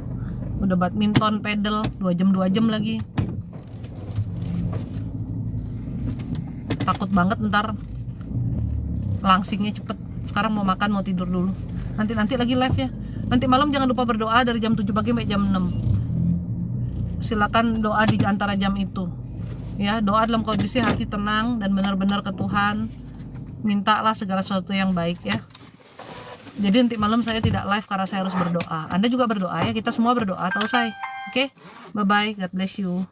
Udah badminton, pedal 2 jam lagi. Takut banget ntar langsingnya cepet. Sekarang mau makan, mau tidur dulu. Nanti lagi live ya. Nanti malam jangan lupa berdoa dari jam 7 pagi sampai jam 6. Silakan doa di antara jam itu. Ya, doa dalam kondisi hati tenang dan benar-benar ke Tuhan. Mintalah segala sesuatu yang baik ya. Jadi nanti malam saya tidak live karena saya harus berdoa. Anda juga berdoa ya, kita semua berdoa, tahu saya. Oke? Bye bye, God bless you.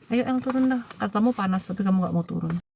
Ayo El turun dah. Katamu panas tapi kamu nggak mau turun.